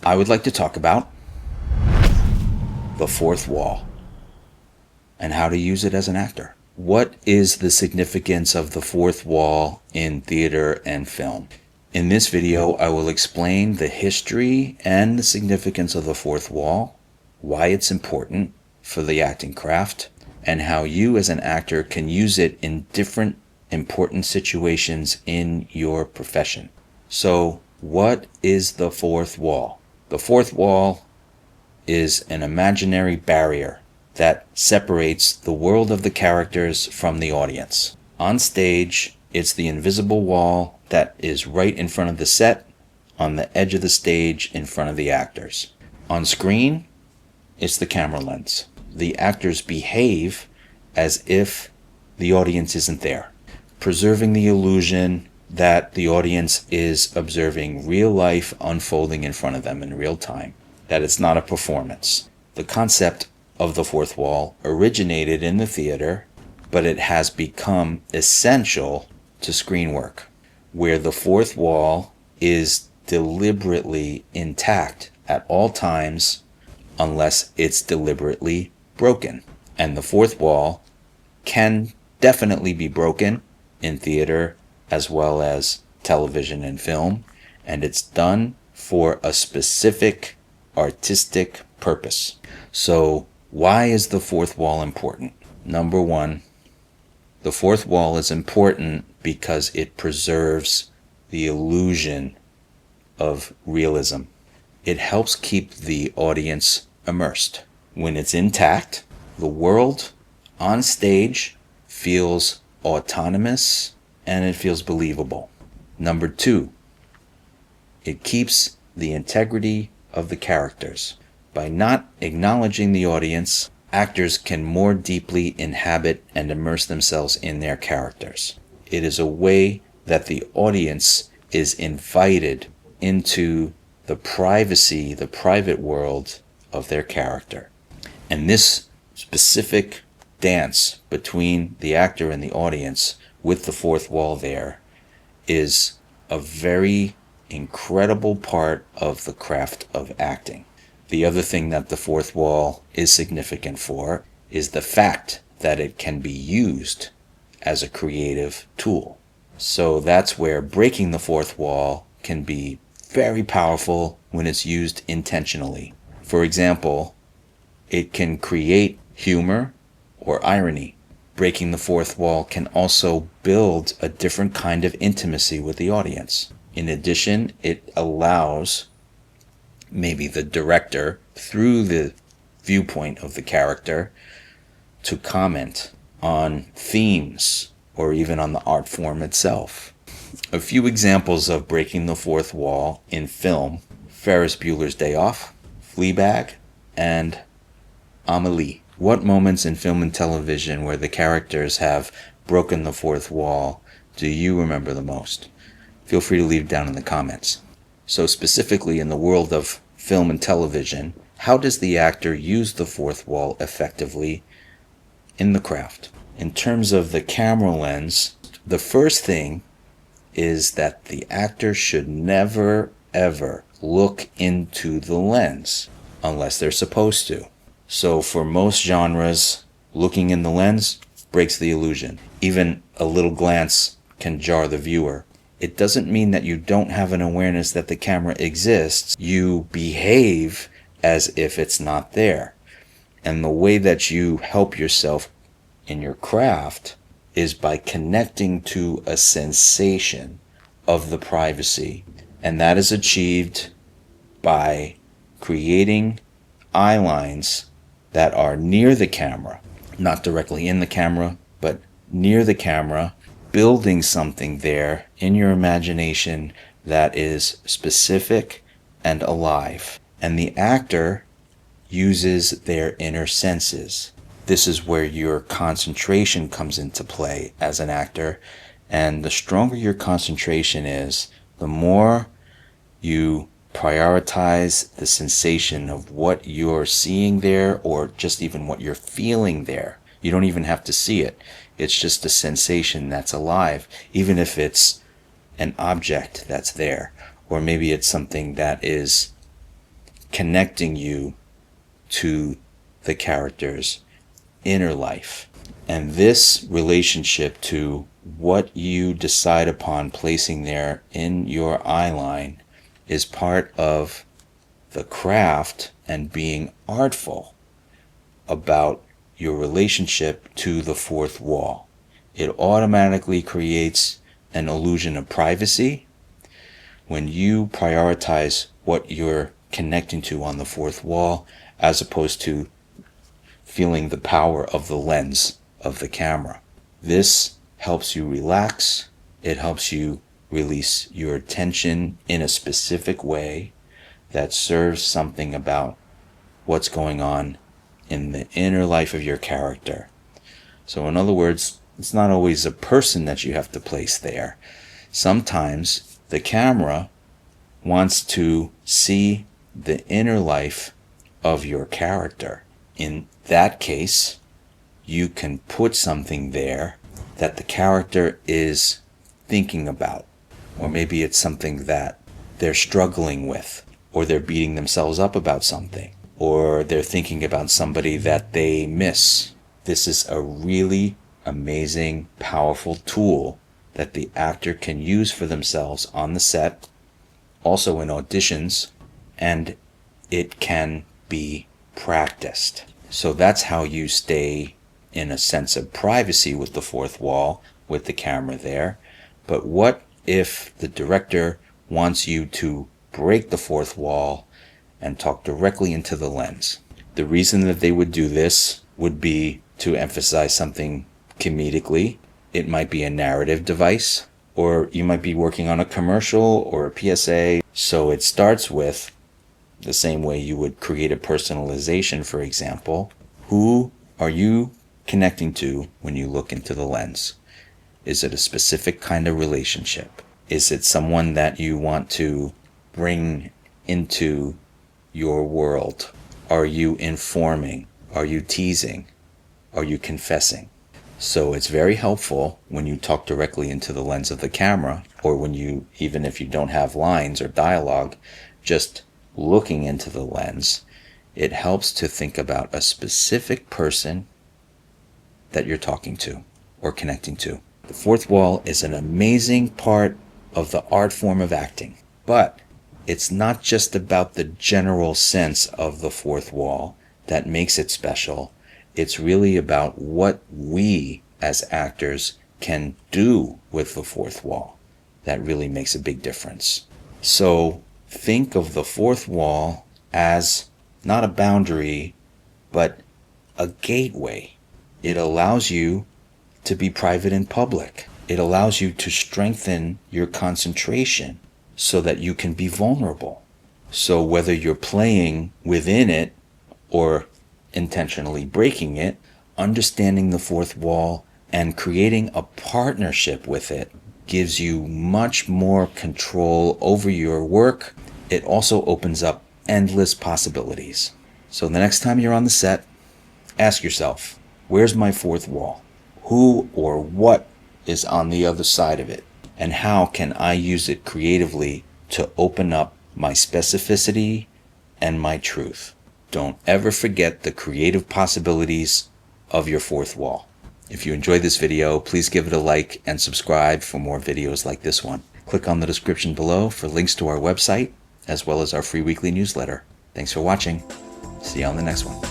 I would like to talk about the fourth wall and how to use it as an actor. What is the significance of the fourth wall in theater and film? In this video, I will explain the history and the significance of the fourth wall, why it's important for the acting craft, and how you as an actor can use it in different important situations in your profession. So, what is the fourth wall? The fourth wall is an imaginary barrier that separates the world of the characters from the audience. On stage, it's the invisible wall that is right in front of the set, on the edge of the stage in front of the actors. On screen, it's the camera lens. The actors behave as if the audience isn't there, preserving the illusion that the audience is observing real life unfolding in front of them in real time, that it's not a performance. The concept of the fourth wall originated in the theater, but it has become essential to screen work, where the fourth wall is deliberately intact at all times unless it's deliberately broken. And the fourth wall can definitely be broken in theater as well as television and film, and it's done for a specific artistic purpose. So why is the fourth wall important? Number one, the fourth wall is important because it preserves the illusion of realism. It helps keep the audience immersed. When it's intact, the world on stage feels autonomous and it feels believable. Number two, it keeps the integrity of the characters. By not acknowledging the audience, actors can more deeply inhabit and immerse themselves in their characters. It is a way that the audience is invited into the privacy, the private world of their character. And this specific dance between the actor and the audience with the fourth wall there is a very incredible part of the craft of acting. The other thing that the fourth wall is significant for is the fact that it can be used as a creative tool. So that's where breaking the fourth wall can be very powerful when it's used intentionally. For example, it can create humor or irony. Breaking the fourth wall can also build a different kind of intimacy with the audience. In addition, it allows maybe the director, through the viewpoint of the character, to comment on themes or even on the art form itself. A few examples of breaking the fourth wall in film: Ferris Bueller's Day Off, Fleabag, and Amelie. What moments in film and television where the characters have broken the fourth wall do you remember the most? Feel free to leave down in the comments. So specifically in the world of film and television, how does the actor use the fourth wall effectively in the craft? In terms of the camera lens, the first thing is that the actor should never ever look into the lens unless they're supposed to. So for most genres, looking in the lens breaks the illusion. Even a little glance can jar the viewer. It doesn't mean that you don't have an awareness that the camera exists. You behave as if it's not there. And the way that you help yourself in your craft is by connecting to a sensation of the privacy. And that is achieved by creating eye lines that are near the camera, not directly in the camera, but near the camera, building something there in your imagination that is specific and alive. And the actor uses their inner senses. This is where your concentration comes into play as an actor. And the stronger your concentration is, the more you prioritize the sensation of what you're seeing there, or just even what you're feeling there. You don't even have to see it. It's just a sensation that's alive, even if it's an object that's there, or maybe it's something that is connecting you to the character's inner life. And this relationship to what you decide upon placing there in your eye line is part of the craft and being artful about your relationship to the fourth wall. It automatically creates an illusion of privacy when you prioritize what you're connecting to on the fourth wall, as opposed to feeling the power of the lens of the camera. This helps you relax. It helps you release your tension in a specific way that serves something about what's going on in the inner life of your character. So in other words, it's not always a person that you have to place there. Sometimes the camera wants to see the inner life of your character. In that case, you can put something there that the character is thinking about, or maybe it's something that they're struggling with, or they're beating themselves up about something, or they're thinking about somebody that they miss. This is a really amazing, powerful tool that the actor can use for themselves on the set, also in auditions, and it can be practiced. So that's how you stay in a sense of privacy with the fourth wall, with the camera there. But what if the director wants you to break the fourth wall and talk directly into the lens? The reason that they would do this would be to emphasize something comedically. It might be a narrative device, or you might be working on a commercial or a PSA. So it starts with the same way you would create a personalization, for example. Who are you connecting to when you look into the lens? Is it a specific kind of relationship? Is it someone that you want to bring into your world? Are you informing? Are you teasing? Are you confessing? So it's very helpful when you talk directly into the lens of the camera, or when you, even if you don't have lines or dialogue, just looking into the lens. It helps to think about a specific person that you're talking to or connecting to. The fourth wall is an amazing part of the art form of acting, but it's not just about the general sense of the fourth wall that makes it special. It's really about what we as actors can do with the fourth wall that really makes a big difference. So think of the fourth wall as not a boundary, but a gateway. It allows you to be private in public. It allows you to strengthen your concentration so that you can be vulnerable. So whether you're playing within it or intentionally breaking it, understanding the fourth wall and creating a partnership with it gives you much more control over your work. It also opens up endless possibilities. So the next time you're on the set, ask yourself, where's my fourth wall? Who or what is on the other side of it? And how can I use it creatively to open up my specificity and my truth? Don't ever forget the creative possibilities of your fourth wall. If you enjoyed this video, please give it a like and subscribe for more videos like this one. Click on the description below for links to our website, as well as our free weekly newsletter. Thanks for watching. See you on the next one.